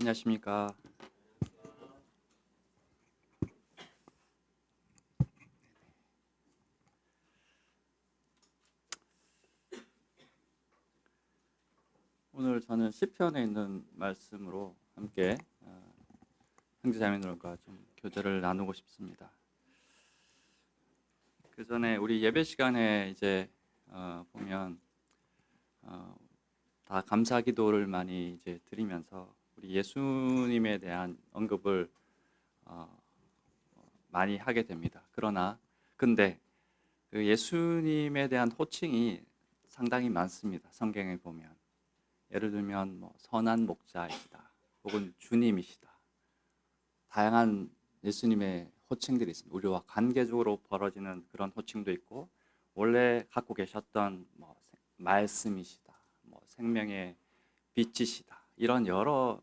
안녕하십니까. 오늘 저는 시편에 있는 말씀으로 함께 형제자매들과 좀 교제를 나누고 싶습니다. 그 전에 우리 예배 시간에 이제 보면 다 감사 기도를 많이 이제 드리면서 우리 예수님에 대한 언급을 어, 많이 하게 됩니다. 근데 그 예수님에 대한 호칭이 상당히 많습니다. 성경에 보면 예를 들면 뭐 선한 목자이시다, 혹은 주님이시다. 다양한 예수님의 호칭들이 있습니다. 우리와 관계적으로 벌어지는 그런 호칭도 있고, 원래 갖고 계셨던 뭐 말씀이시다, 뭐 생명의 빛이시다, 이런 여러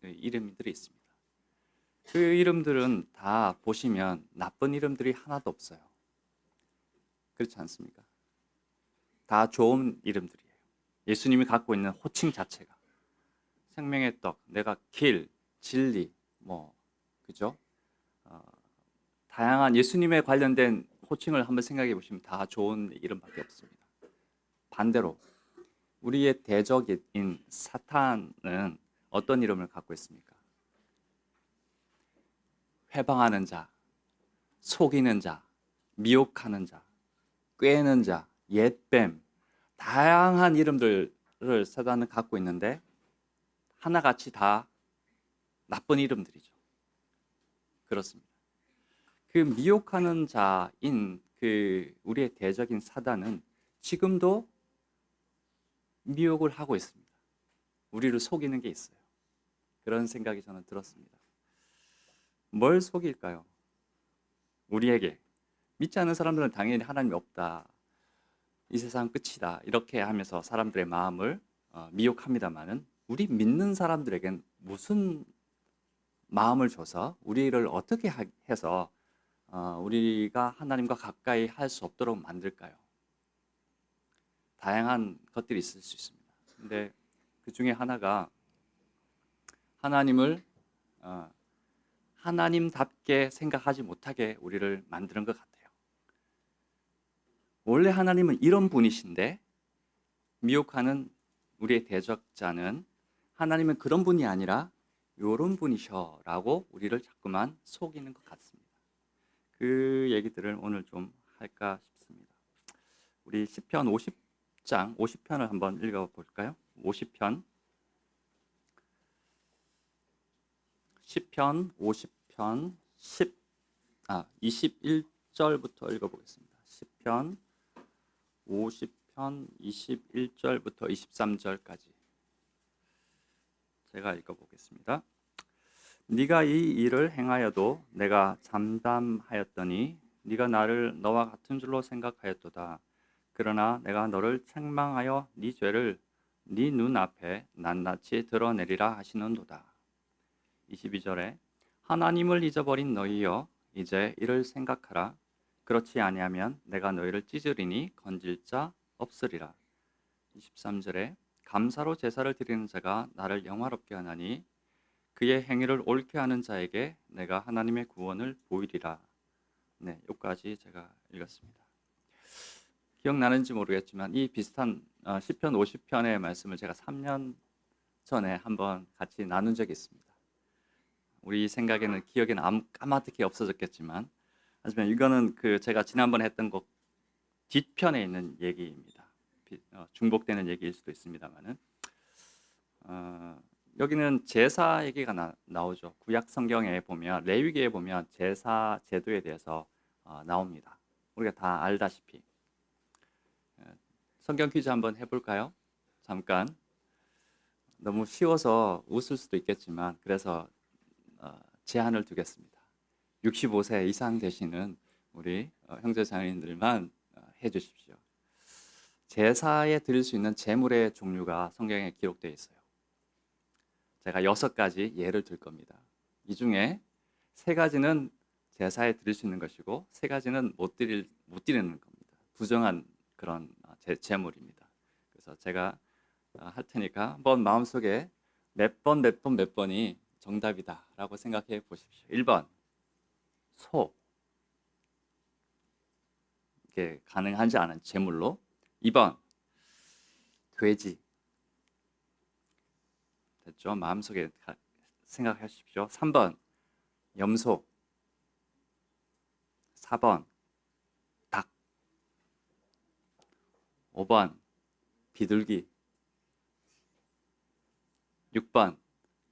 이름들이 있습니다. 그 이름들은 다 보시면 나쁜 이름들이 하나도 없어요. 그렇지 않습니까? 다 좋은 이름들이에요. 예수님이 갖고 있는 호칭 자체가 생명의 떡, 내가 길, 진리, 뭐 그죠? 어, 다양한 예수님에 관련된 호칭을 한번 생각해 보시면 다 좋은 이름밖에 없습니다. 반대로 우리의 대적인 사탄은 어떤 이름을 갖고 있습니까? 회방하는 자, 속이는 자, 미혹하는 자, 꾀는 자, 옛뱀, 다양한 이름들을 사단은 갖고 있는데 하나같이 다 나쁜 이름들이죠. 그렇습니다. 그 미혹하는 자인 그 우리의 대적인 사단은 지금도 미혹을 하고 있습니다. 우리를 속이는 게 있어요. 그런 생각이 저는 들었습니다. 뭘 속일까요? 우리에게 믿지 않는 사람들은 당연히 하나님이 없다, 이 세상 끝이다, 이렇게 하면서 사람들의 마음을 미혹합니다만은, 우리 믿는 사람들에겐 무슨 마음을 줘서 우리를 어떻게 해서 우리가 하나님과 가까이 할 수 없도록 만들까요? 다양한 것들이 있을 수 있습니다. 근데 그 중에 하나가 하나님을 하나님답게 생각하지 못하게 우리를 만드는 것 같아요. 원래 하나님은 이런 분이신데 미혹하는 우리의 대적자는 하나님은 그런 분이 아니라 이런 분이셔라고 우리를 자꾸만 속이는 것 같습니다. 그 얘기들을 오늘 좀 할까 싶습니다. 우리 시편 50장 50편을 한번 읽어볼까요? 50편 시편 50편 21절부터 읽어보겠습니다. 시편 50편 21절부터 23절까지 제가 읽어보겠습니다. 네가 이 일을 행하여도 내가 잠잠하였더니 네가 나를 너와 같은 줄로 생각하였도다. 그러나 내가 너를 책망하여 네 죄를 네 눈앞에 낱낱이 드러내리라 하시는도다. 22절에 하나님을 잊어버린 너희여, 이제 이를 생각하라. 그렇지 아니하면 내가 너희를 찢으리니 건질 자 없으리라. 23절에 감사로 제사를 드리는 자가 나를 영화롭게 하나니 그의 행위를 옳게 하는 자에게 내가 하나님의 구원을 보이리라. 네, 여기까지 제가 읽었습니다. 기억나는지 모르겠지만 이 비슷한 시편 50편의 말씀을 제가 3년 전에 한번 같이 나눈 적이 있습니다. 우리 생각에는 기억에는 까마득히 없어졌겠지만, 하지만 이거는 그 제가 지난번에 했던 것 뒤편에 있는 얘기입니다. 중복되는 얘기일 수도 있습니다만은 여기는 제사 얘기가 나오죠. 구약 성경에 보면, 레위기에 보면 제사 제도에 대해서 나옵니다. 우리가 다 알다시피. 성경 퀴즈 한번 해볼까요? 잠깐. 너무 쉬워서 웃을 수도 있겠지만, 그래서 제한을 두겠습니다. 65세 이상 되시는 우리 형제자매님들만 해주십시오. 제사에 드릴 수 있는 제물의 종류가 성경에 기록되어 있어요. 제가 6가지 예를 들 겁니다. 이 중에 3가지는 제사에 드릴 수 있는 것이고 3가지는 못 드리는 겁니다. 부정한 그런 제물입니다. 그래서 제가 할 테니까 한번 마음속에 몇 번이 정답이다라고 생각해 보십시오. 1번 소, 이게 가능하지 않은 제물로. 2번 돼지. 됐죠? 마음속에 생각하십시오. 3번 염소. 4번 닭. 5번 비둘기. 6번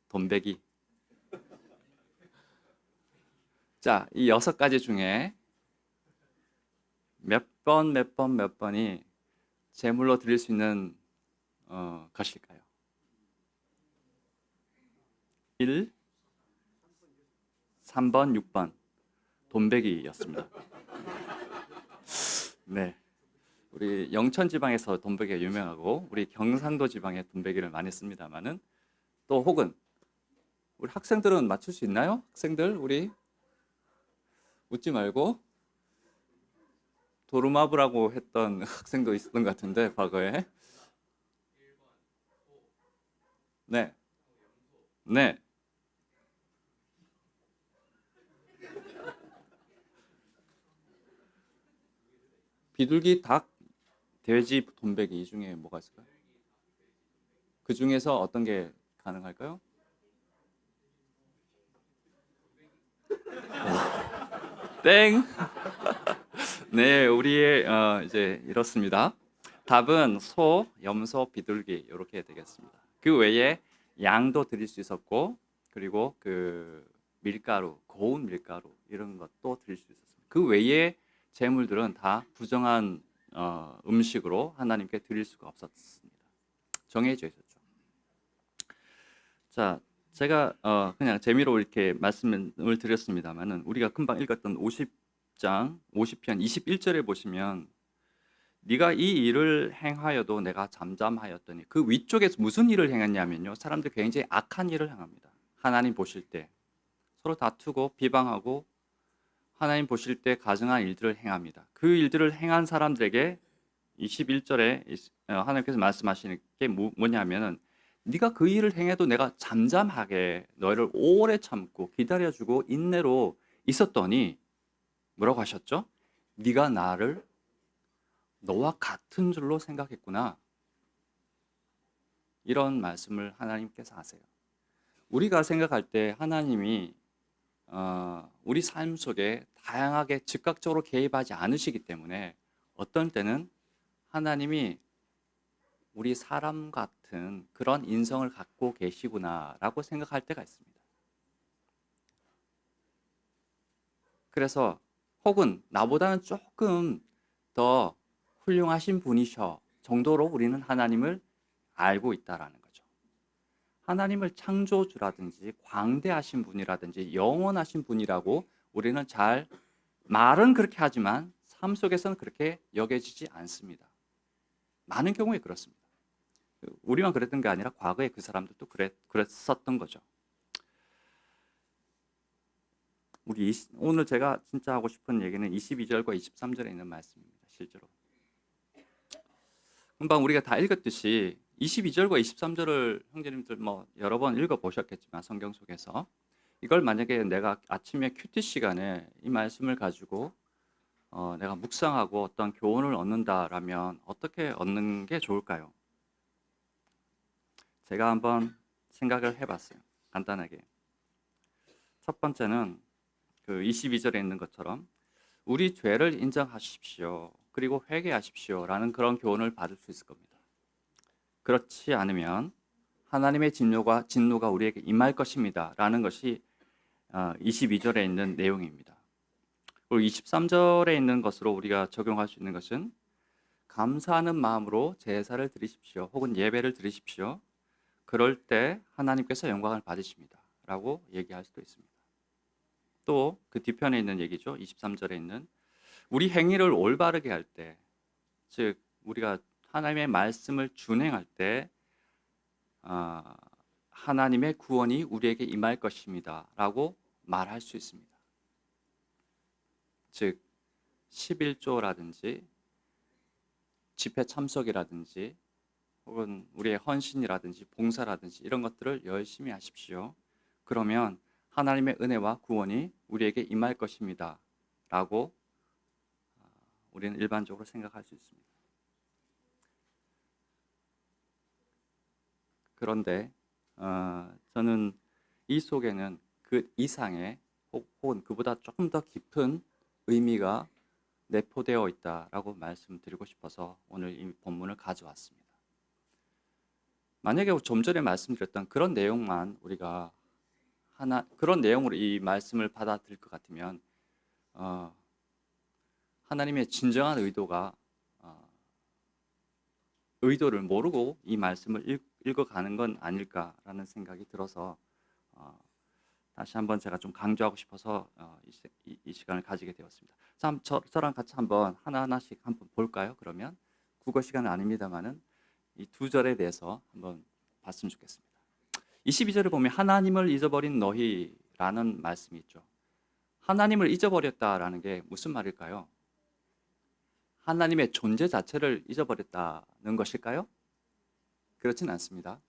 돈베기. 자, 이 6가지 중에 몇 번이 제물로 드릴 수 있는 것일까요? 1, 3번, 6번 돈베기였습니다. 네, 우리 영천 지방에서 돈베기가 유명하고 우리 경상도 지방에 돈베기를 많이 씁니다만은, 또 혹은 우리 학생들은 맞출 수 있나요? 학생들 우리 웃지 말고. 도루마부라고 했던 학생도 있었던 것 같은데 과거에. 네, 네. 비둘기, 닭, 돼지, 돈베기 이 중에 뭐가 있을까요? 그 중에서 어떤 게 가능할까요? 땡. 네, 우리의 이제 이렇습니다. 답은 소, 염소, 비둘기 이렇게 되겠습니다. 그 외에 양도 드릴 수 있었고, 그리고 그 밀가루, 고운 밀가루 이런 것도 드릴 수 있었습니다. 그 외에 제물들은 다 부정한 음식으로 하나님께 드릴 수가 없었습니다. 정해져 있었죠. 자, 제가 그냥 재미로 이렇게 말씀을 드렸습니다만은, 우리가 금방 읽었던 50장 50편 21절에 보시면, 네가 이 일을 행하여도 내가 잠잠하였더니, 그 위쪽에서 무슨 일을 행했냐면요, 사람들이 굉장히 악한 일을 행합니다. 하나님 보실 때 서로 다투고 비방하고, 하나님 보실 때 가증한 일들을 행합니다. 그 일들을 행한 사람들에게 21절에 하나님께서 말씀하시는 게 뭐냐면은, 네가 그 일을 행해도 내가 잠잠하게 너희를 오래 참고 기다려주고 인내로 있었더니 뭐라고 하셨죠? 네가 나를 너와 같은 줄로 생각했구나. 이런 말씀을 하나님께서 하세요. 우리가 생각할 때 하나님이 우리 삶 속에 다양하게 즉각적으로 개입하지 않으시기 때문에, 어떤 때는 하나님이 우리 사람 같은 그런 인성을 갖고 계시구나라고 생각할 때가 있습니다. 그래서 혹은 나보다는 조금 더 훌륭하신 분이셔 정도로 우리는 하나님을 알고 있다라는 거죠. 하나님을 창조주라든지 광대하신 분이라든지 영원하신 분이라고 우리는 잘 말은 그렇게 하지만 삶 속에서는 그렇게 여겨지지 않습니다. 많은 경우에 그렇습니다. 우리만 그랬던 게 아니라 과거에 그 사람들도 그랬었던 거죠. 오늘 제가 진짜 하고 싶은 얘기는 22절과 23절에 있는 말씀입니다. 실제로 금방 우리가 다 읽었듯이 22절과 23절을 형제님들 뭐 여러 번 읽어보셨겠지만, 성경 속에서 이걸 만약에 내가 아침에 큐티 시간에 이 말씀을 가지고 내가 묵상하고 어떤 교훈을 얻는다라면 어떻게 얻는 게 좋을까요? 제가 한번 생각을 해봤어요. 간단하게. 첫 번째는 그 22절에 있는 것처럼 우리 죄를 인정하십시오, 그리고 회개하십시오 라는 그런 교훈을 받을 수 있을 겁니다. 그렇지 않으면 하나님의 진노가 우리에게 임할 것입니다 라는 것이 22절에 있는 내용입니다. 그리고 23절에 있는 것으로 우리가 적용할 수 있는 것은, 감사하는 마음으로 제사를 드리십시오, 혹은 예배를 드리십시오. 그럴 때 하나님께서 영광을 받으십니다 라고 얘기할 수도 있습니다. 또 그 뒤편에 있는 얘기죠. 23절에 있는, 우리 행위를 올바르게 할 때, 즉 우리가 하나님의 말씀을 준행할 때 하나님의 구원이 우리에게 임할 것입니다 라고 말할 수 있습니다. 즉 11조라든지 집회 참석이라든지 혹은 우리의 헌신이라든지 봉사라든지 이런 것들을 열심히 하십시오. 그러면 하나님의 은혜와 구원이 우리에게 임할 것입니다. 라고 우리는 일반적으로 생각할 수 있습니다. 그런데 저는 이 속에는 그 이상의 혹은 그보다 조금 더 깊은 의미가 내포되어 있다라고 말씀드리고 싶어서 오늘 이 본문을 가져왔습니다. 만약에 좀 전에 말씀드렸던 그런 내용만 우리가 그런 내용으로 이 말씀을 받아들일 것 같으면 하나님의 진정한 의도를 모르고 이 말씀을 읽어가는 건 아닐까라는 생각이 들어서 다시 한번 제가 좀 강조하고 싶어서 이 시간을 가지게 되었습니다. 자, 저랑 같이 한번 하나하나씩 한번 볼까요? 그러면 국어 시간은 아닙니다만은 이 두 절에 대해서 한번 봤으면 좋겠습니다. 22절에 보면 하나님을 잊어버린 너희라는 말씀이 있죠. 하나님을 잊어버렸다라는 게 무슨 말일까요? 하나님의 존재 자체를 잊어버렸다는 것일까요? 그렇진 않습니다.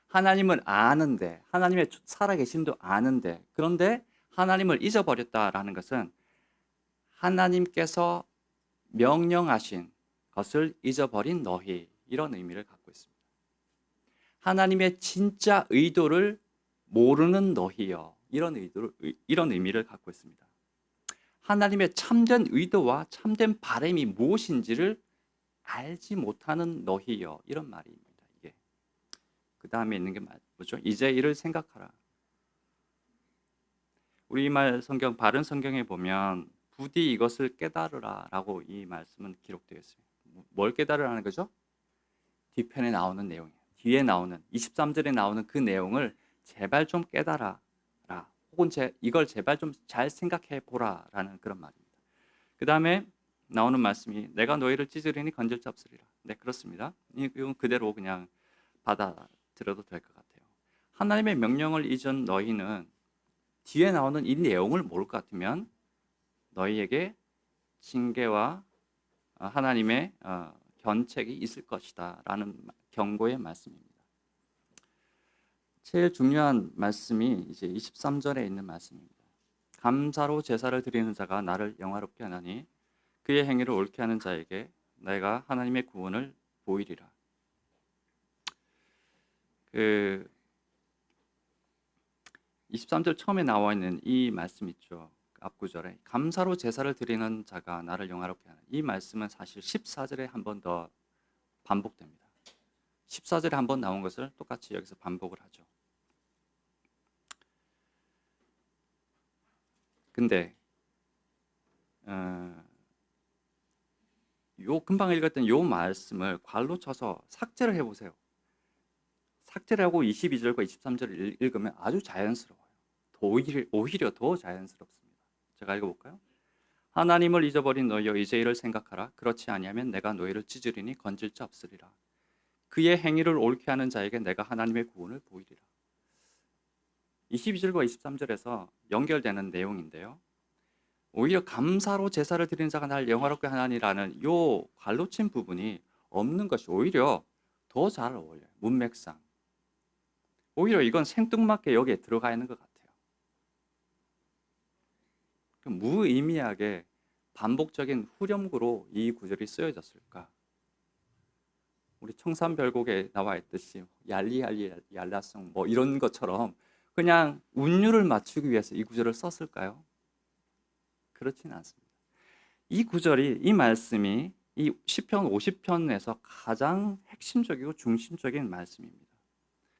하나님을 아는데, 하나님의 살아계심도 아는데, 그런데 하나님을 잊어버렸다라는 것은 하나님께서 명령하신 것을 잊어버린 너희, 이런 의미를 갖고 있습니다. 하나님의 진짜 의도를 모르는 너희여, 이런 의미를 갖고 있습니다. 하나님의 참된 의도와 참된 바람이 무엇인지를 알지 못하는 너희여, 이런 말입니다. 이게 그 다음에 있는 게 뭐죠? 이제 이를 생각하라. 우리말 성경, 바른 성경에 보면 부디 이것을 깨달으라라고 이 말씀은 기록되어 있습니다. 뭘 깨달으라는 거죠? 뒤편에 나오는 내용이에요. 뒤에 나오는 23절에 나오는 그 내용을 제발 좀 깨달아라. 혹은 이걸 제발 좀 잘 생각해 보라라는 그런 말입니다. 그 다음에 나오는 말씀이 내가 너희를 찢으리니 건질 자 없으리라. 네, 그렇습니다. 이건 그대로 그냥 받아들여도 될 것 같아요. 하나님의 명령을 잊은 너희는 뒤에 나오는 이 내용을 모를 것 같으면 너희에게 징계와 하나님의 견책이 있을 것이다 라는 경고의 말씀입니다. 제일 중요한 말씀이 이제 23절에 있는 말씀입니다. 감사로 제사를 드리는 자가 나를 영화롭게 하나니 그의 행위를 옳게 하는 자에게 내가 하나님의 구원을 보이리라. 23절 처음에 나와 있는 이 말씀 있죠. 앞구절에 감사로 제사를 드리는 자가 나를 영화롭게 하는 이 말씀은 사실 14절에 한 번 더 반복됩니다. 14절에 한 번 나온 것을 똑같이 여기서 반복을 하죠. 근데 요 금방 읽었던 요 말씀을 괄로 쳐서 삭제를 해보세요. 삭제를 하고 22절과 23절을 읽으면 아주 자연스러워요. 오히려 더 자연스럽습니다. 제가 읽어볼까요? 하나님을 잊어버린 너희여 이제 이를 생각하라. 그렇지 아니하면 내가 너희를 찢으리니 건질 자 없으리라. 그의 행위를 옳게 하는 자에게 내가 하나님의 구원을 보이리라. 22절과 23절에서 연결되는 내용인데요. 오히려 감사로 제사를 드리는 자가 날 영화롭게 하나니라는 요 관로친 부분이 없는 것이 오히려 더 잘 어울려요. 문맥상. 오히려 이건 생뚱맞게 여기에 들어가 있는 것 같아요. 무의미하게 반복적인 후렴구로 이 구절이 쓰여졌을까? 우리 청산별곡에 나와 있듯이 얄리얄리 얄라송 뭐 이런 것처럼 그냥 운율을 맞추기 위해서 이 구절을 썼을까요? 그렇지는 않습니다. 이 구절이, 이 말씀이 이 시편 50편에서 가장 핵심적이고 중심적인 말씀입니다.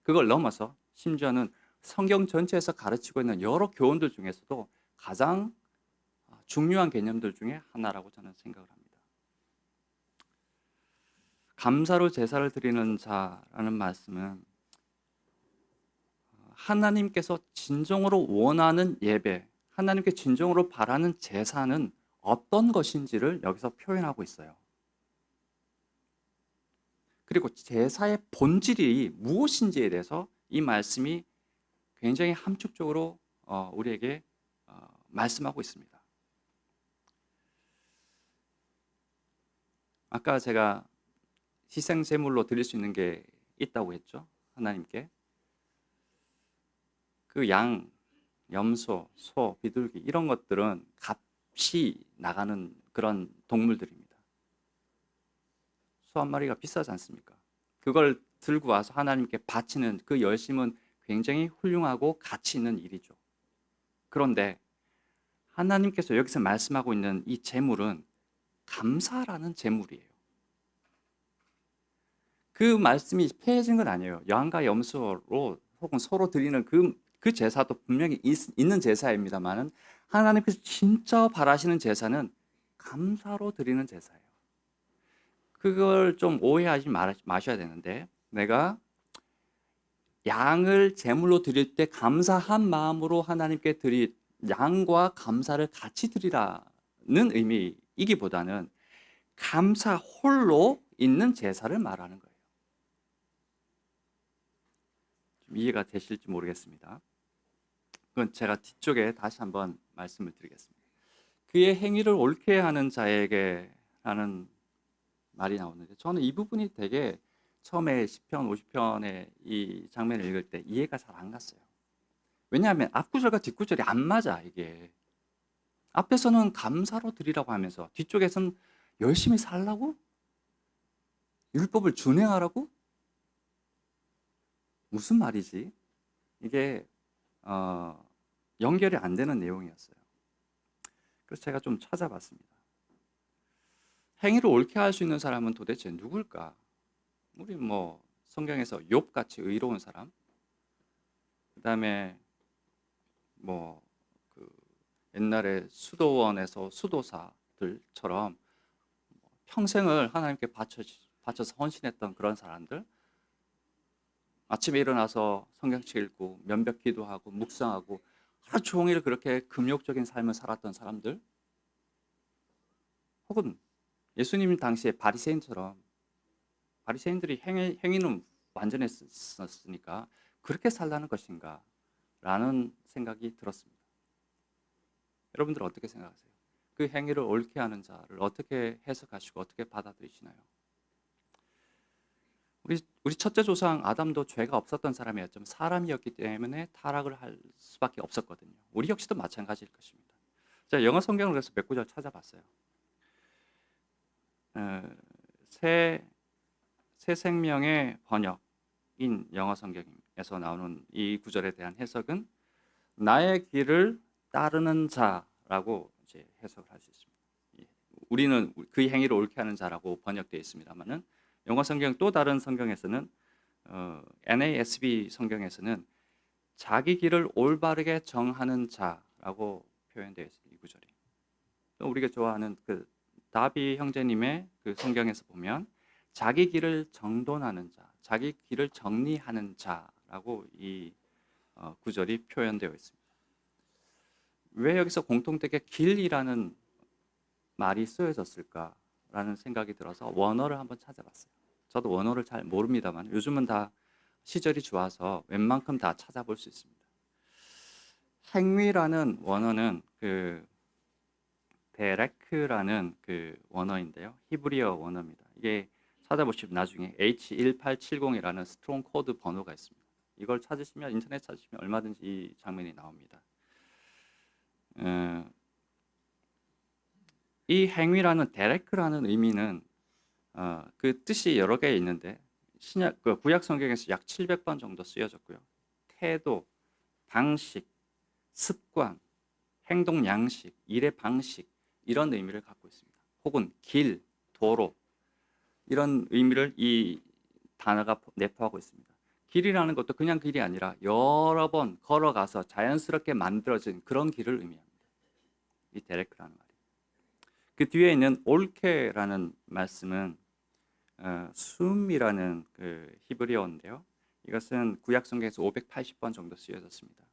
그걸 넘어서 심지어는 성경 전체에서 가르치고 있는 여러 교훈들 중에서도 가장 중요한 개념들 중에 하나라고 저는 생각을 합니다. 감사로 제사를 드리는 자라는 말씀은 하나님께서 진정으로 원하는 예배, 하나님께 진정으로 바라는 제사는 어떤 것인지를 여기서 표현하고 있어요. 그리고 제사의 본질이 무엇인지에 대해서 이 말씀이 굉장히 함축적으로 우리에게 말씀하고 있습니다. 아까 제가 희생제물로 드릴 수 있는 게 있다고 했죠. 하나님께. 그 양, 염소, 소, 비둘기 이런 것들은 값이 나가는 그런 동물들입니다. 소 한 마리가 비싸지 않습니까? 그걸 들고 와서 하나님께 바치는 그 열심은 굉장히 훌륭하고 가치 있는 일이죠. 그런데 하나님께서 여기서 말씀하고 있는 이 제물은 감사라는 제물이에요. 그 말씀이 폐해진 건 아니에요. 양과 염소로 혹은 소로 드리는 그 제사도 분명히 있는 제사입니다만은 하나님께서 진짜 바라시는 제사는 감사로 드리는 제사예요. 그걸 좀 오해하지 마셔야 되는데, 내가 양을 제물로 드릴 때 감사한 마음으로 하나님께 양과 감사를 같이 드리라는 의미이기보다는 감사 홀로 있는 제사를 말하는 거예요. 좀 이해가 되실지 모르겠습니다. 그건 제가 뒤쪽에 다시 한번 말씀을 드리겠습니다. 그의 행위를 옳게 하는 자에게 라는 말이 나오는데, 저는 이 부분이 되게 처음에 10편, 50편의 이 장면을 읽을 때 이해가 잘 안 갔어요. 왜냐하면 앞구절과 뒷구절이 안 맞아. 이게 앞에서는 감사로 드리라고 하면서 뒤쪽에서는 열심히 살라고? 율법을 준행하라고? 무슨 말이지? 이게 연결이 안 되는 내용이었어요. 그래서 제가 좀 찾아봤습니다. 행위를 옳게 할 수 있는 사람은 도대체 누굴까? 우리 성경에서 욥같이 의로운 사람, 그다음에 그 옛날에 수도원에서 수도사들처럼 평생을 하나님께 바쳐서 헌신했던 그런 사람들, 아침에 일어나서 성경책 읽고 면벽 기도하고 묵상하고 하루 종일 그렇게 금욕적인 삶을 살았던 사람들, 혹은 예수님 당시에 바리새인들이 행위는 완전했었으니까 그렇게 살라는 것인가 라는 생각이 들었습니다. 여러분들은 어떻게 생각하세요? 그 행위를 옳게 하는 자를 어떻게 해석하시고 어떻게 받아들이시나요? 우리 첫째 조상 아담도 죄가 없었던 사람이었지만 사람이었기 때문에 타락을 할 수밖에 없었거든요. 우리 역시도 마찬가지일 것입니다. 제가 영어 성경을 그래서 몇 구절 찾아봤어요. 새 생명의 번역인 영어 성경에서 나오는 이 구절에 대한 해석은 나의 길을 따르는 자라고 이제 해석을 할 수 있습니다. 우리는 그 행위를 옳게 하는 자라고 번역되어 있습니다만은 영어 성경 또 다른 성경에서는 NASB 성경에서는 자기 길을 올바르게 정하는 자라고 표현되어 있습니다. 이 구절이. 또 우리가 좋아하는 그 다비 형제님의 그 성경에서 보면 자기 길을 정돈하는 자, 자기 길을 정리하는 자라고 이 구절이 표현되어 있습니다. 왜 여기서 공통되게 길이라는 말이 쓰여졌을까라는 생각이 들어서 원어를 한번 찾아봤어요. 저도 원어를 잘 모릅니다만 요즘은 다 시절이 좋아서 웬만큼 다 찾아볼 수 있습니다. 행위라는 원어는 그 데레크라는 그 원어인데요. 히브리어 원어입니다. 이게 찾아보시면 나중에 H1870이라는 스트롱 코드 번호가 있습니다. 이걸 찾으시면 인터넷 찾으시면 얼마든지 이 장면이 나옵니다. 이 행위라는 데레크라는 의미는 그 뜻이 여러 개 있는데 구약 성경에서 약 700번 정도 쓰여졌고요. 태도, 방식, 습관, 행동 양식, 일의 방식 이런 의미를 갖고 있습니다. 혹은 길, 도로 이런 의미를 이 단어가 내포하고 있습니다. 길이라는 것도 그냥 길이 아니라 여러 번 걸어가서 자연스럽게 만들어진 그런 길을 의미합니다. 이 데레크라는 말이. 그 뒤에 있는 옳게라는 말씀은 숨이라는 그 히브리어인데요. 이것은 구약 성경에서 580번 정도 쓰여졌습니다.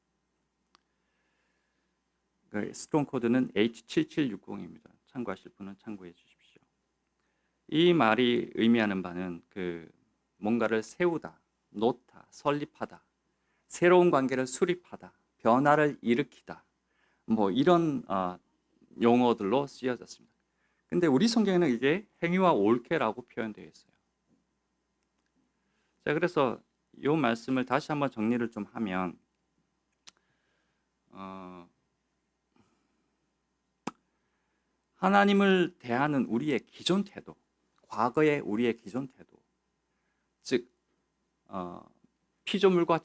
그 스트롱 코드는 H7760입니다. 참고하실 분은 참고해 주십시오. 이 말이 의미하는 바는 그 뭔가를 세우다, 놓다, 설립하다, 새로운 관계를 수립하다, 변화를 일으키다, 이런 용어들로 쓰여졌습니다. 근데 우리 성경에는 이게 행위와 옳게라고 표현되어 있어요. 자, 그래서 이 말씀을 다시 한번 정리를 좀 하면 하나님을 대하는 우리의 기존 태도, 과거의 우리의 기존 태도, 즉 피조물과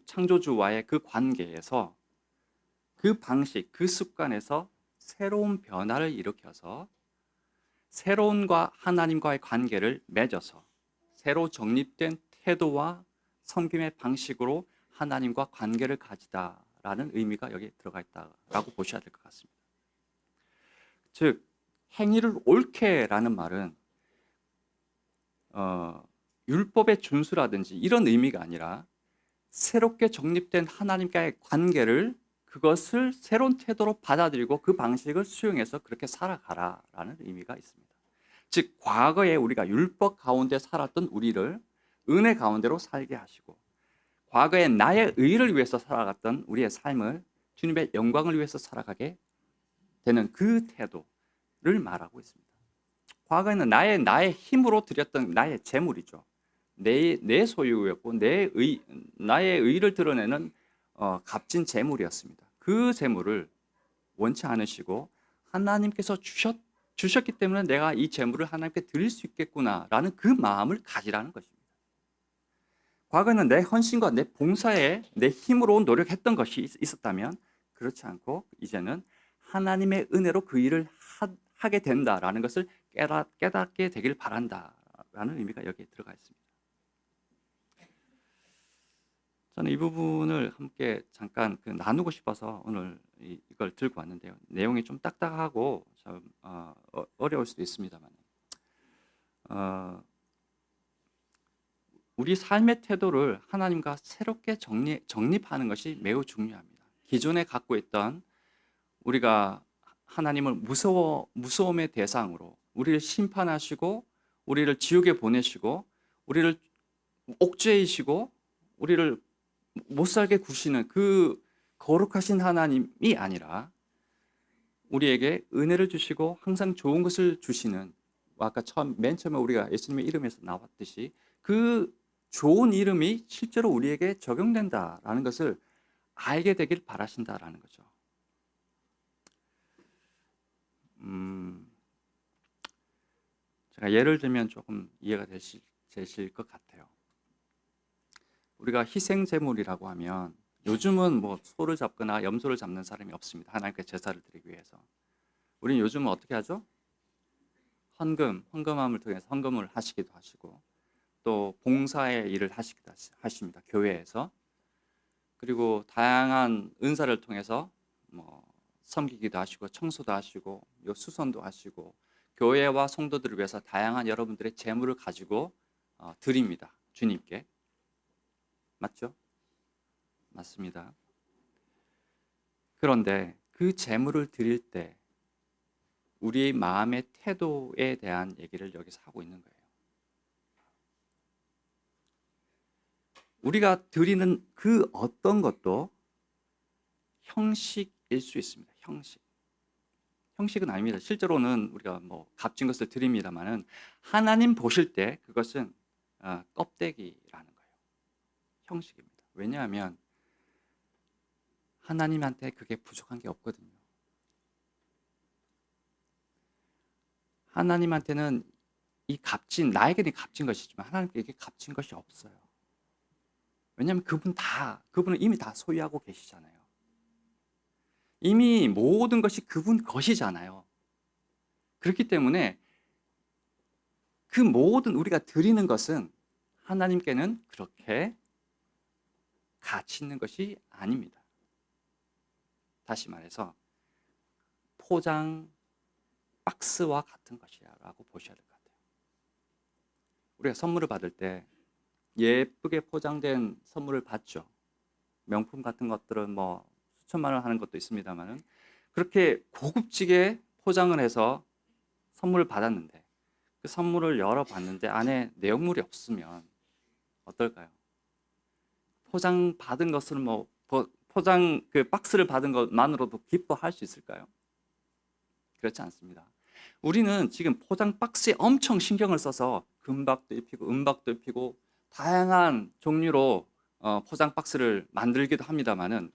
창조주와의 그 관계에서 그 방식, 그 습관에서 새로운 변화를 일으켜서 새로운과 하나님과의 관계를 맺어서 새로 정립된 태도와 섬김의 방식으로 하나님과 관계를 가지다라는 의미가 여기에 들어가 있다라고 보셔야 될 것 같습니다. 즉 행위를 옳게라는 말은 율법의 준수라든지 이런 의미가 아니라 새롭게 정립된 하나님과의 관계를 그것을 새로운 태도로 받아들이고 그 방식을 수용해서 그렇게 살아가라라는 의미가 있습니다. 즉 과거에 우리가 율법 가운데 살았던 우리를 은혜 가운데로 살게 하시고 과거에 나의 의를 위해서 살아갔던 우리의 삶을 주님의 영광을 위해서 살아가게 되는 그 태도를 말하고 있습니다. 과거에는 나의 힘으로 드렸던 나의 재물이죠. 내 소유였고 나의 의를 드러내는 값진 재물이었습니다. 그 재물을 원치 않으시고 하나님께서 주셨기 때문에 내가 이 재물을 하나님께 드릴 수 있겠구나라는 그 마음을 가지라는 것입니다. 과거에는 내 헌신과 내 봉사에 내 힘으로 노력했던 것이 있었다면 그렇지 않고 이제는 하나님의 은혜로 그 일을 하게 된다라는 것을 깨닫게 되길 바란다라는 의미가 여기에 들어가 있습니다. 저는 이 부분을 함께 잠깐 나누고 싶어서 오늘 이걸 들고 왔는데요. 내용이 좀 딱딱하고 좀 어려울 수도 있습니다만 우리 삶의 태도를 하나님과 새롭게 정립하는 것이 매우 중요합니다. 기존에 갖고 있던 우리가 하나님을 무서움의 대상으로 우리를 심판하시고 우리를 지옥에 보내시고 우리를 옥죄이시고 우리를 못 살게 구시는 그 거룩하신 하나님이 아니라 우리에게 은혜를 주시고 항상 좋은 것을 주시는 아까 맨 처음에 우리가 예수님의 이름에서 나왔듯이 그 좋은 이름이 실제로 우리에게 적용된다라는 것을 알게 되길 바라신다라는 거죠. 제가 예를 들면 조금 이해가 되실 것 같아요. 우리가 희생제물이라고 하면 요즘은 뭐 소를 잡거나 염소를 잡는 사람이 없습니다. 하나님께 제사를 드리기 위해서. 우리는 요즘은 어떻게 하죠? 헌금함을 통해서 헌금을 하시기도 하시고 또 봉사의 일을 하시기도 하십니다. 교회에서. 그리고 다양한 은사를 통해서 뭐 섬기기도 하시고 청소도 하시고 수선도 하시고 교회와 성도들을 위해서 다양한 여러분들의 재물을 가지고 드립니다. 주님께. 맞죠? 맞습니다. 그런데 그 재물을 드릴 때 우리의 마음의 태도에 대한 얘기를 여기서 하고 있는 거예요. 우리가 드리는 그 어떤 것도 형식일 수 있습니다. 형식은 아닙니다. 실제로는 우리가 뭐 값진 것을 드립니다만은 하나님 보실 때 그것은 껍데기라는 거예요. 형식입니다. 왜냐하면 하나님한테 그게 부족한 게 없거든요. 하나님한테는 나에게는 값진 것이지만 하나님께 이게 값진 것이 없어요. 왜냐하면 그분은 이미 다 소유하고 계시잖아요. 이미 모든 것이 그분 것이잖아요. 그렇기 때문에 그 모든 우리가 드리는 것은 하나님께는 그렇게 가치 있는 것이 아닙니다. 다시 말해서 포장 박스와 같은 것이라고 보셔야 될 것 같아요. 우리가 선물을 받을 때 예쁘게 포장된 선물을 받죠. 명품 같은 것들은 뭐 수천만 원 하는 것도 있습니다만은 그렇게 고급지게 포장을 해서 선물을 받았는데 그 선물을 열어봤는데 안에 내용물이 없으면 어떨까요? 포장 받은 것을 포장 그 박스를 받은 것만으로도 기뻐할 수 있을까요? 그렇지 않습니다. 우리는 지금 포장 박스에 엄청 신경을 써서 금박도 입히고 은박도 입히고 다양한 종류로 포장 박스를 만들기도 합니다만은,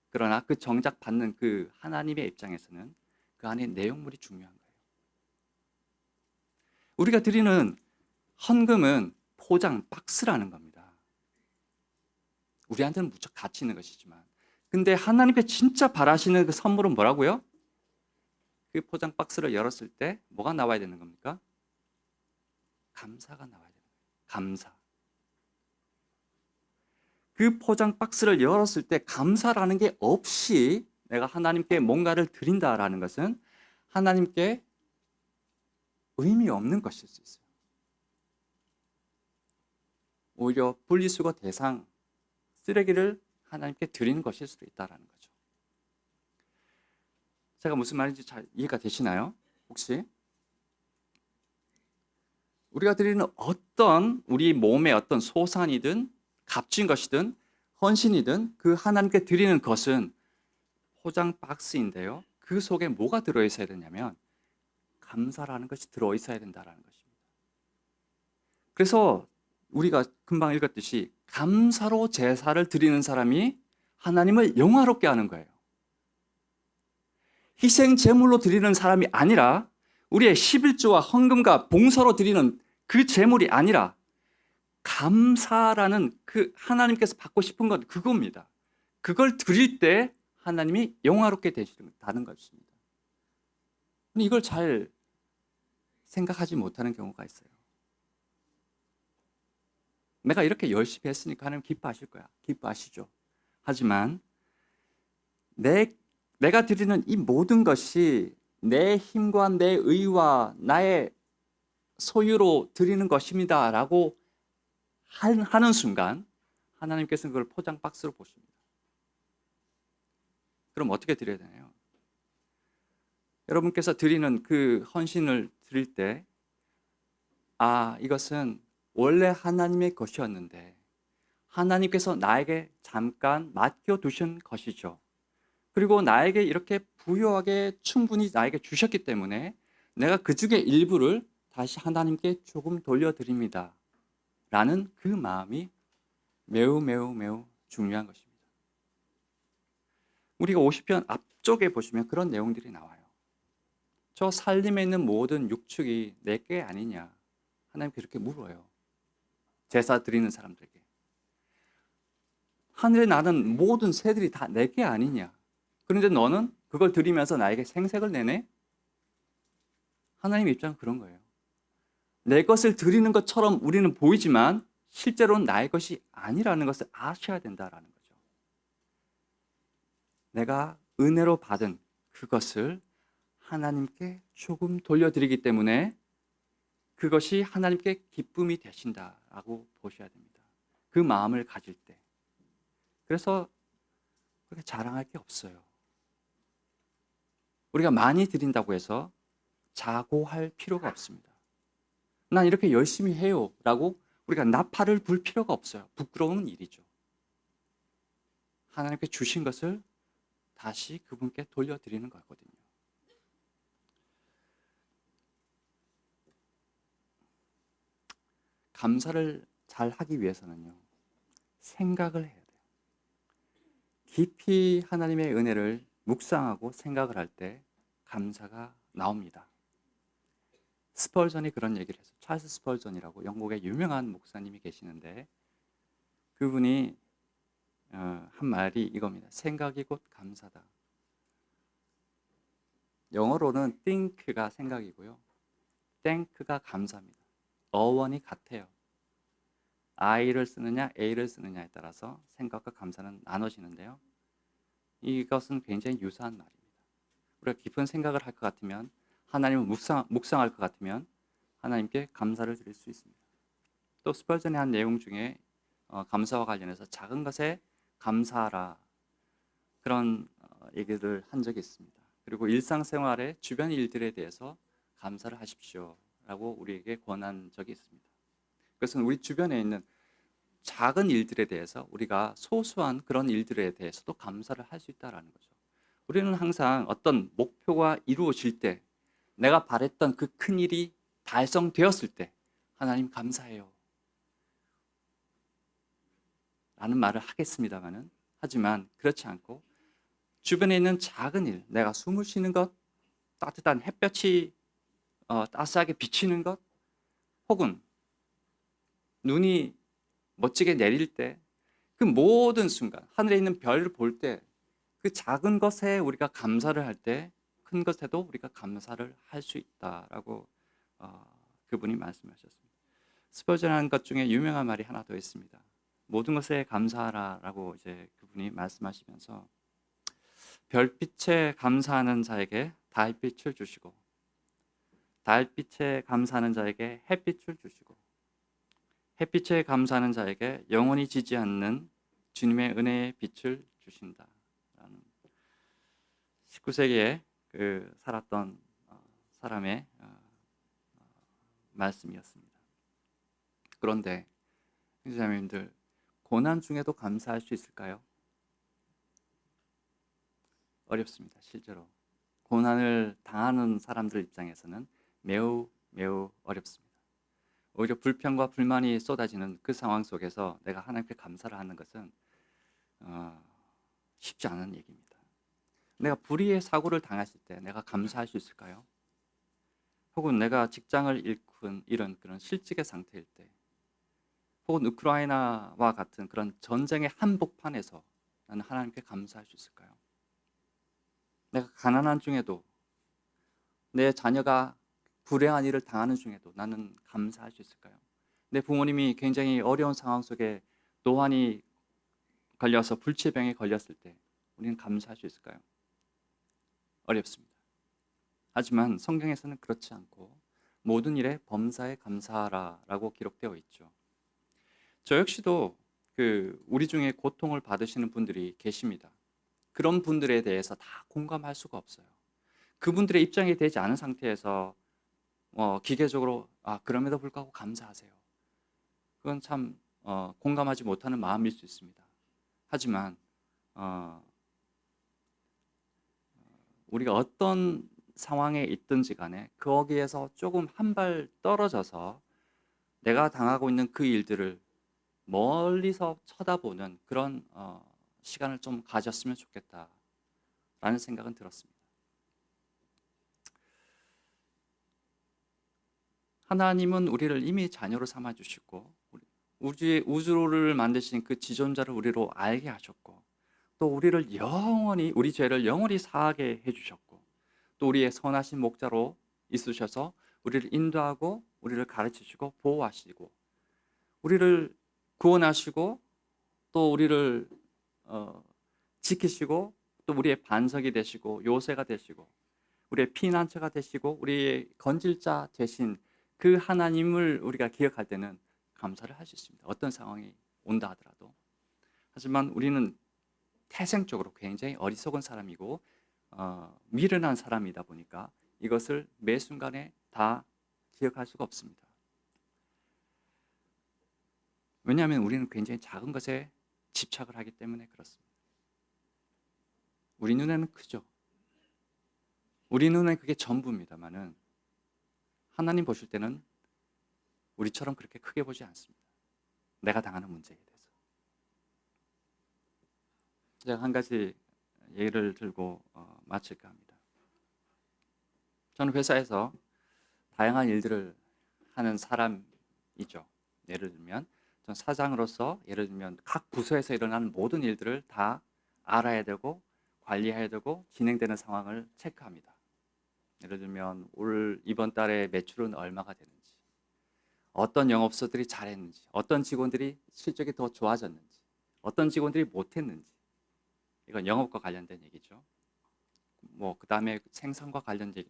그러나 그 정작 받는 그 하나님의 입장에서는 그 안에 내용물이 중요한 거예요. 우리가 드리는 헌금은 포장 박스라는 겁니다. 우리한테는 무척 가치 있는 것이지만, 근데 하나님께 진짜 바라시는 그 선물은 뭐라고요? 그 포장 박스를 열었을 때 뭐가 나와야 되는 겁니까? 감사가 나와야 되는 거예요. 감사. 그 포장 박스를 열었을 때 감사라는 게 없이 내가 하나님께 뭔가를 드린다라는 것은 하나님께 의미 없는 것일 수 있어요. 오히려 분리수거 대상, 쓰레기를 하나님께 드리는 것일 수도 있다는 거죠. 제가 무슨 말인지 잘 이해가 되시나요? 혹시? 우리가 드리는 어떤 우리 몸의 어떤 소산이든 값진 것이든 헌신이든 그 하나님께 드리는 것은 포장 박스인데요. 그 속에 뭐가 들어있어야 되냐면 감사라는 것이 들어있어야 된다는 것입니다. 그래서 우리가 금방 읽었듯이 감사로 제사를 드리는 사람이 하나님을 영화롭게 하는 거예요. 희생 제물로 드리는 사람이 아니라 우리의 11조와 헌금과 봉사로 드리는 그 제물이 아니라 감사라는 그 하나님께서 받고 싶은 건 그겁니다. 그걸 드릴 때 하나님이 영화롭게 되신다는 것입니다. 근데 이걸 잘 생각하지 못하는 경우가 있어요. 내가 이렇게 열심히 했으니까 하나님 기뻐하실 거야. 기뻐하시죠. 하지만 내가 드리는 이 모든 것이 내 힘과 내 의와 나의 소유로 드리는 것입니다 라고 하는 순간 하나님께서는 그걸 포장 박스로 보십니다. 그럼 어떻게 드려야 되나요? 여러분께서 드리는 그 헌신을 드릴 때, 이것은 원래 하나님의 것이었는데 하나님께서 나에게 잠깐 맡겨두신 것이죠. 그리고 나에게 이렇게 부유하게 충분히 나에게 주셨기 때문에 내가 그 중에 일부를 다시 하나님께 조금 돌려드립니다 라는 그 마음이 매우 매우 매우 중요한 것입니다. 우리가 50편 앞쪽에 보시면 그런 내용들이 나와요. 저 살림에 있는 모든 육축이 내게 아니냐, 하나님께 이렇게 물어요. 제사 드리는 사람들에게. 하늘에 나는 모든 새들이 다 내게 아니냐, 그런데 너는 그걸 드리면서 나에게 생색을 내네? 하나님의 입장은 그런 거예요. 내 것을 드리는 것처럼 우리는 보이지만 실제로는 나의 것이 아니라는 것을 아셔야 된다는 거죠. 내가 은혜로 받은 그것을 하나님께 조금 돌려드리기 때문에 그것이 하나님께 기쁨이 되신다라고 보셔야 됩니다. 그 마음을 가질 때. 그래서 그렇게 자랑할 게 없어요. 우리가 많이 드린다고 해서 자고할 필요가 없습니다. 난 이렇게 열심히 해요 라고 우리가 나팔을 불 필요가 없어요. 부끄러운 일이죠. 하나님께 주신 것을 다시 그분께 돌려드리는 거거든요. 감사를 잘 하기 위해서는요, 생각을 해야 돼요. 깊이 하나님의 은혜를 묵상하고 생각을 할 때 감사가 나옵니다. 스펄전이 그런 얘기를 했어요. 찰스 스펄전이라고 영국의 유명한 목사님이 계시는데 그분이 한 말이 이겁니다. 생각이 곧 감사다. 영어로는 think가 생각이고요, thank가 감사입니다. 어원이 같아요. I를 쓰느냐 A를 쓰느냐에 따라서 생각과 감사는 나눠지는데요, 이것은 굉장히 유사한 말입니다. 우리가 깊은 생각을 할 것 같으면, 하나님을 묵상할 것 같으면 하나님께 감사를 드릴 수 있습니다. 또 스펄전의 한 내용 중에 감사와 관련해서 작은 것에 감사하라, 그런 얘기를 한 적이 있습니다. 그리고 일상생활의 주변 일들에 대해서 감사를 하십시오 라고 우리에게 권한 적이 있습니다. 그것은 우리 주변에 있는 작은 일들에 대해서 우리가 소소한 그런 일들에 대해서도 감사를 할 수 있다는 거죠. 우리는 항상 어떤 목표가 이루어질 때, 내가 바랬던 그 큰 일이 달성되었을 때 하나님 감사해요. 라는 말을 하겠습니다만은, 하지만 그렇지 않고 주변에 있는 작은 일, 내가 숨을 쉬는 것, 따뜻한 햇볕이 따스하게 비치는 것, 혹은 눈이 멋지게 내릴 때, 그 모든 순간, 하늘에 있는 별을 볼 때, 그 작은 것에 우리가 감사를 할 때 큰 것에도 우리가 감사를 할 수 있다라고 그분이 말씀하셨습니다. 스퍼전한 것 중에 유명한 말이 하나 더 있습니다. 모든 것에 감사하라라고 이제 그분이 말씀하시면서, 별빛에 감사하는 자에게 달빛을 주시고, 달빛에 감사하는 자에게 햇빛을 주시고, 햇빛에 감사하는 자에게 영원히 지지 않는 주님의 은혜의 빛을 주신다라는 19세기에 그 살았던 사람의 말씀이었습니다. 그런데 형제자매님들, 고난 중에도 감사할 수 있을까요? 어렵습니다. 실제로 고난을 당하는 사람들 입장에서는 매우 어렵습니다. 오히려 불평과 불만이 쏟아지는 그 상황 속에서 내가 하나님께 감사를 하는 것은 쉽지 않은 얘기입니다. 내가 불의의 사고를 당했을 때 내가 감사할 수 있을까요? 혹은 내가 직장을 잃은 그런 실직의 상태일 때, 혹은 우크라이나와 같은 그런 전쟁의 한복판에서 나는 하나님께 감사할 수 있을까요? 내가 가난한 중에도, 내 자녀가 불행한 일을 당하는 중에도 나는 감사할 수 있을까요? 내 부모님이 굉장히 어려운 상황 속에 노환이 걸려서 불치병에 걸렸을 때 우리는 감사할 수 있을까요? 어렵습니다. 하지만 성경에서는 그렇지 않고 모든 일에 범사에 감사하라라고 기록되어 있죠. 저 역시도 우리 중에 고통을 받으시는 분들이 계십니다. 그런 분들에 대해서 다 공감할 수가 없어요. 그분들의 입장이 되지 않은 상태에서 기계적으로 그럼에도 불구하고 감사하세요, 그건 참 공감하지 못하는 마음일 수 있습니다. 하지만 우리가 어떤 상황에 있든지 간에 거기에서 조금 한 발 떨어져서 내가 당하고 있는 그 일들을 멀리서 쳐다보는 그런 시간을 좀 가졌으면 좋겠다라는 생각은 들었습니다. 하나님은 우리를 이미 자녀로 삼아주시고, 우주를 만드신 그 지존자를 우리로 알게 하셨고, 또 우리 죄를 영원히 사하게 해주셨고, 또 우리의 선하신 목자로 있으셔서 우리를 인도하고 우리를 가르치시고 보호하시고, 우리를 구원하시고, 또 우리를 지키시고, 또 우리의 반석이 되시고 요새가 되시고 우리의 피난처가 되시고 우리의 건질자 되신 그 하나님을 우리가 기억할 때는 감사를 할 수 있습니다. 어떤 상황이 온다 하더라도. 하지만 우리는 태생적으로 굉장히 어리석은 사람이고 미련한 사람이다 보니까 이것을 매 순간에 다 기억할 수가 없습니다. 왜냐하면 우리는 굉장히 작은 것에 집착을 하기 때문에 그렇습니다. 우리 눈에는 크죠. 우리 눈에는 그게 전부입니다만은 하나님 보실 때는 우리처럼 그렇게 크게 보지 않습니다. 내가 당하는 문제에 대해서. 제가 한 가지 예를 들고 마칠까 합니다. 저는 회사에서 다양한 일들을 하는 사람이죠. 예를 들면 전 사장으로서 예를 들면 각 부서에서 일어나는 모든 일들을 다 알아야 되고 관리해야 되고 진행되는 상황을 체크합니다. 예를 들면 이번 달에 매출은 얼마가 되는지, 어떤 영업소들이 잘했는지, 어떤 직원들이 실적이 더 좋아졌는지, 어떤 직원들이 못했는지. 이건 영업과 관련된 얘기죠. 그 다음에 생산과 관련된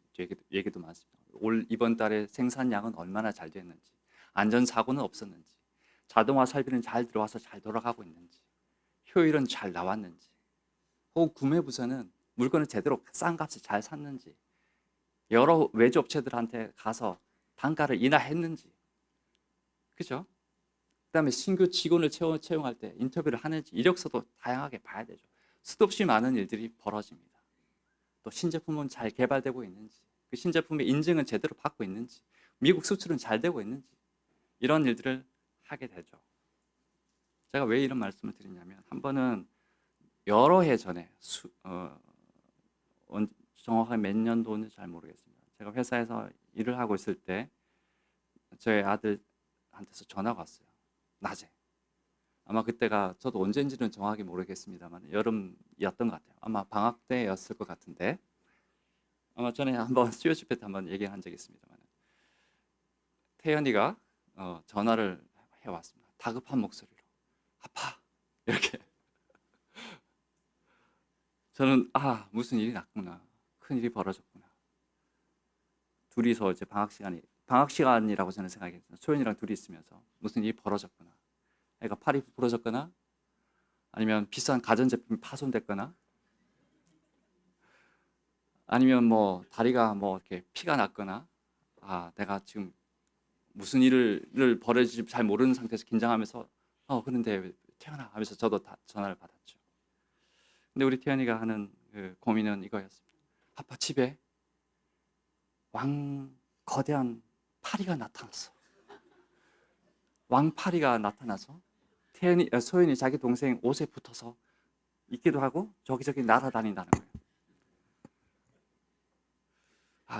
얘기도 많습니다. 이번 달에 생산량은 얼마나 잘 됐는지, 안전사고는 없었는지, 자동화 설비는 잘 들어와서 잘 돌아가고 있는지, 효율은 잘 나왔는지, 혹은 구매 부서는 물건을 제대로 싼 값에 잘 샀는지, 여러 외주 업체들한테 가서 단가를 인하했는지, 그죠? 그다음에 신규 직원을 채용할 때 인터뷰를 하는지, 이력서도 다양하게 봐야 되죠. 수도 없이 많은 일들이 벌어집니다. 또 신제품은 잘 개발되고 있는지, 그 신제품의 인증은 제대로 받고 있는지, 미국 수출은 잘 되고 있는지, 이런 일들을 하게 되죠. 제가 왜 이런 말씀을 드리냐면 한 번은 여러 해 전에 정확하게 몇 년도인지 잘 모르겠습니다. 제가 회사에서 일을 하고 있을 때 저희 아들한테서 전화가 왔어요. 낮에. 아마 그때가 저도 언제인지는 정확히 모르겠습니다만 여름이었던 것 같아요. 아마 방학 때였을 것 같은데 아마 전에 한번 스튜어집회 때 한번 얘기한 적이 있습니다만 태연이가 전화를 해왔습니다. 다급한 목소리로 아파 이렇게. 저는 무슨 일이 났구나, 큰 일이 벌어졌구나. 둘이서 이제 방학 시간이라고 저는 생각했어요. 소연이랑 둘이 있으면서 무슨 일이 벌어졌구나. 애가 팔이 부러졌거나 아니면 비싼 가전제품이 파손됐거나 아니면 뭐 다리가 뭐 이렇게 피가 났거나 내가 지금 무슨 일을 벌어질지 잘 모르는 상태에서 긴장하면서 그런데 태연아 하면서 저도 전화를 받았죠. 근데 우리 태연이가 하는 그 고민은 이거였습니다. 아빠 집에 거대한 파리가 나타났어. 왕파리가 나타나서 소연이 자기 동생 옷에 붙어서 있기도 하고 저기저기 날아다닌다는 거예요.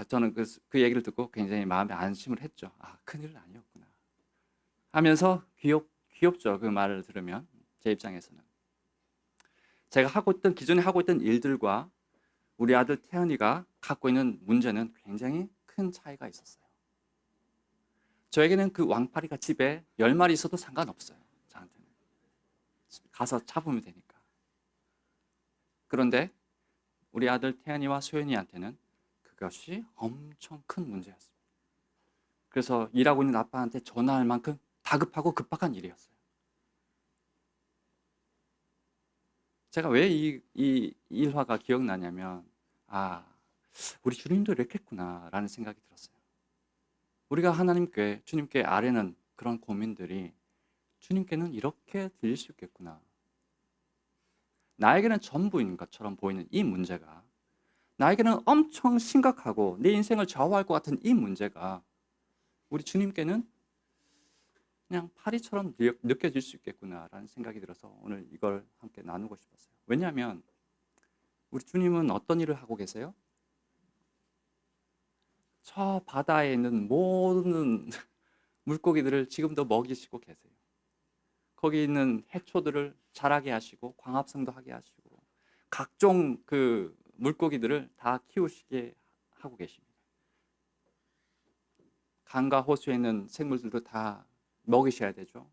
저는 그 얘기를 듣고 굉장히 마음에 안심을 했죠. 큰일은 아니었구나 하면서 귀엽죠. 그 말을 들으면 제 입장에서는 제가 기존에 하고 있던 일들과 우리 아들 태연이가 갖고 있는 문제는 굉장히 큰 차이가 있었어요. 저에게는 그 왕파리가 집에 10마리 있어도 상관없어요. 저한테는 가서 잡으면 되니까. 그런데 우리 아들 태연이와 소연이한테는 그것이 엄청 큰 문제였습니다. 그래서 일하고 있는 아빠한테 전화할 만큼 다급하고 급박한 일이었어요. 제가 왜 이 일화가 기억나냐면 우리 주님도 이렇겠구나 라는 생각이 들었어요. 우리가 주님께 아뢰는 그런 고민들이 주님께는 이렇게 들릴 수 있겠구나. 나에게는 전부인 것처럼 보이는 이 문제가, 나에게는 엄청 심각하고 내 인생을 좌우할 것 같은 이 문제가 우리 주님께는 그냥 파리처럼 느껴질 수 있겠구나라는 생각이 들어서 오늘 이걸 함께 나누고 싶었어요. 왜냐하면 우리 주님은 어떤 일을 하고 계세요? 저 바다에 있는 모든 물고기들을 지금도 먹이시고 계세요. 거기 있는 해초들을 자라게 하시고 광합성도 하게 하시고 각종 그 물고기들을 다 키우시게 하고 계십니다. 강과 호수에 있는 생물들도 다 먹이셔야 되죠.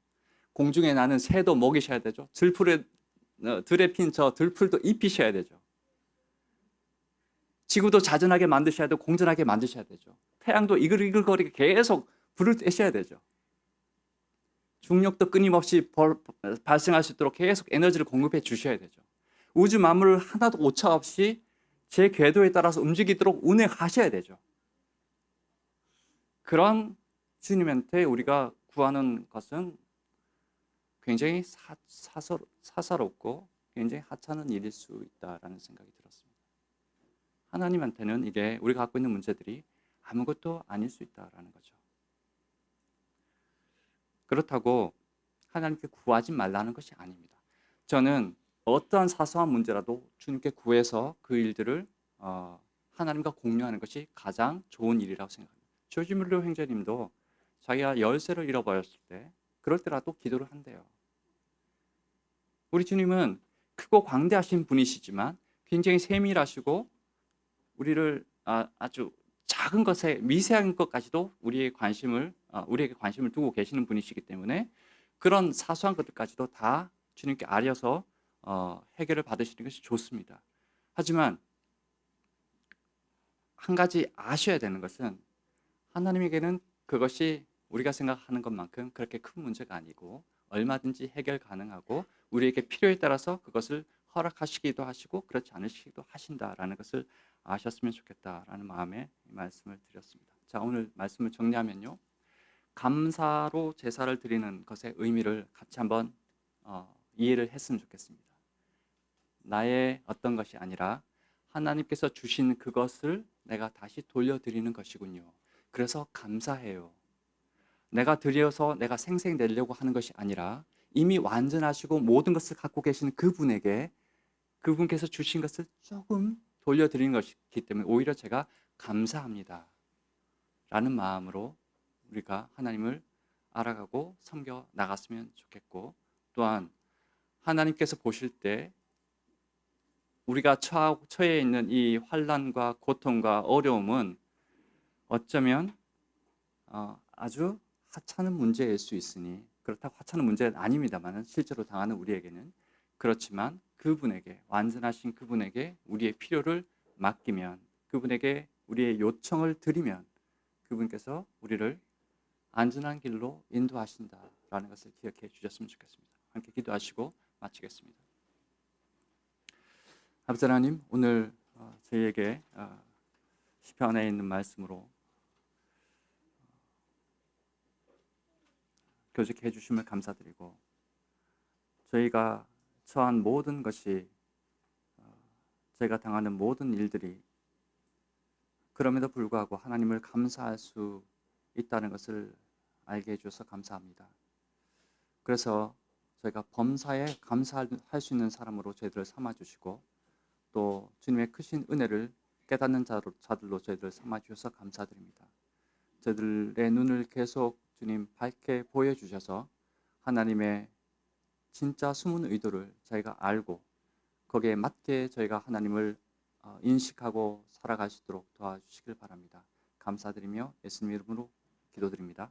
공중에 나는 새도 먹이셔야 되죠. 들에 핀 저 들풀도 입히셔야 되죠. 지구도 자전하게 만드셔야 되고 공전하게 만드셔야 되죠. 태양도 이글이글거리게 계속 불을 떼셔야 되죠. 중력도 끊임없이 발생할 수 있도록 계속 에너지를 공급해 주셔야 되죠. 우주 만물을 하나도 오차 없이 제 궤도에 따라서 움직이도록 운행하셔야 되죠. 그런 주님한테 우리가 구하는 것은 굉장히 사사롭고 굉장히 하찮은 일일 수 있다라는 생각이 들었습니다. 하나님한테는 이게 우리가 갖고 있는 문제들이 아무것도 아닐 수 있다라는 거죠. 그렇다고 하나님께 구하지 말라는 것이 아닙니다. 저는 어떠한 사소한 문제라도 주님께 구해서 그 일들을 하나님과 공유하는 것이 가장 좋은 일이라고 생각합니다. 조지 뮬러 형제님도 자기가 열쇠를 잃어버렸을 때 그럴 때라도 기도를 한대요. 우리 주님은 크고 광대하신 분이시지만 굉장히 세밀하시고 우리를 아주 작은 것에 미세한 것까지도 우리에게 관심을 두고 계시는 분이시기 때문에 그런 사소한 것들까지도 다 주님께 아려서 해결을 받으시는 것이 좋습니다. 하지만 한 가지 아셔야 되는 것은 하나님에게는 그것이 우리가 생각하는 것만큼 그렇게 큰 문제가 아니고 얼마든지 해결 가능하고 우리에게 필요에 따라서 그것을 허락하시기도 하시고 그렇지 않으시기도 하신다라는 것을 아셨으면 좋겠다라는 마음에 이 말씀을 드렸습니다. 자, 오늘 말씀을 정리하면요. 감사로 제사를 드리는 것의 의미를 같이 한번 이해를 했으면 좋겠습니다. 나의 어떤 것이 아니라 하나님께서 주신 그것을 내가 다시 돌려드리는 것이군요. 그래서 감사해요. 내가 드려서 내가 생색내려고 하는 것이 아니라 이미 완전하시고 모든 것을 갖고 계시는 그분에게 그분께서 주신 것을 조금 돌려드리는 것이기 때문에 오히려 제가 감사합니다 라는 마음으로 우리가 하나님을 알아가고 섬겨 나갔으면 좋겠고, 또한 하나님께서 보실 때 우리가 처해 있는 이 환난과 고통과 어려움은 어쩌면 아주 하찮은 문제일 수 있으니, 그렇다고 하찮은 문제는 아닙니다만 실제로 당하는 우리에게는 그렇지만, 그분에게, 완전하신 그분에게 우리의 필요를 맡기면, 그분에게 우리의 요청을 드리면 그분께서 우리를 안전한 길로 인도하신다라는 것을 기억해 주셨으면 좋겠습니다. 함께 기도하시고 마치겠습니다. 아버지 하나님, 오늘 저희에게 시편에 있는 말씀으로 교직해 주심을 감사드리고, 저희가 처한 모든 것이, 저희가 당하는 모든 일들이 그럼에도 불구하고 하나님을 감사할 수 있다는 것을 알게 해주셔서 감사합니다. 그래서 저희가 범사에 감사할 수 있는 사람으로 저희들을 삼아주시고, 또 주님의 크신 은혜를 깨닫는 자들로 저희들을 삼아주셔서 감사드립니다. 저희들의 눈을 계속 주님 밝게 보여주셔서 하나님의 진짜 숨은 의도를 저희가 알고 거기에 맞게 저희가 하나님을 인식하고 살아갈 수 있도록 도와주시길 바랍니다. 감사드리며 예수님 이름으로 기도드립니다.